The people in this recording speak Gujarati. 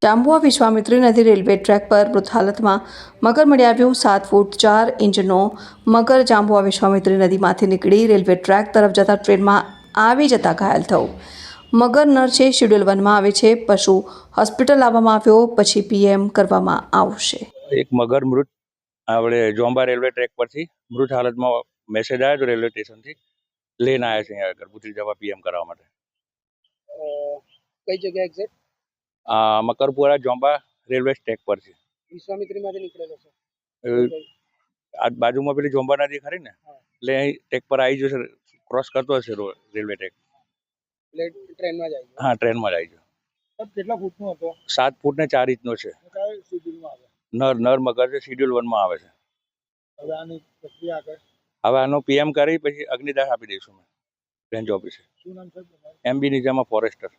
જાંબુઆ વિશ્વામિત્રી નદી રેલવે ટ્રેક પર મૃત હાલતમાં મગર મળી આવ્યું। 7 ફૂટ 4 ઇંચનો મગર જાંબુઆ વિશ્વામિત્રી નદીમાંથી નીકળી રેલવે ટ્રેક તરફ જતા ટ્રેનમાં આવી જતા ઘાયલ થયો। મગર નર છે, શિડ્યુલ 1માં આવે છે। પશુ હોસ્પિટલ લાવવામાં આવ્યો, પછી પીએમ કરવામાં આવશે। એક મગર મૃત આપણે જોંબા રેલવે ટ્રેક પરથી મૃત હાલતમાં મેસેજ આવ્યો હતો રેલવે સ્ટેશનથી, લઈને આવ્યા છે અહીંયા આગળ ભૂતરી જવા પીએમ કરાવવા માટે। કઈ જગ્યા એક્ઝેક્ટ? મકરપુરા જોંબા રેલવે ટ્રેક પર છે। વિશ્વામિત્રીમાંથી નીકળેલો છે? આ બાજુમાં પેલી જોંબા નદી ખરી ને, એટલે અહીં ટ્રેક પર આવી જશે, ક્રોસ કરતો હશે રેલવે ટ્રેક। એટલે ટ્રેનમાં જાય? હા, ટ્રેનમાં જ આવી ગયો। કેટલા ફૂટનો હતો? 7 ફૂટ ને 4 ઇંચનો છે। નર મગર છે, શિડ્યુલ 1માં આવે છે। હવે આની પ્રક્રિયા આગળ? હવે આનો પીએમ કરી પછી અગ્નિદાહ આપી દઈશું મેં રેન્જ ઓફિસે। શું નામ છે? MB નિઝામા ફોરેસ્ટર।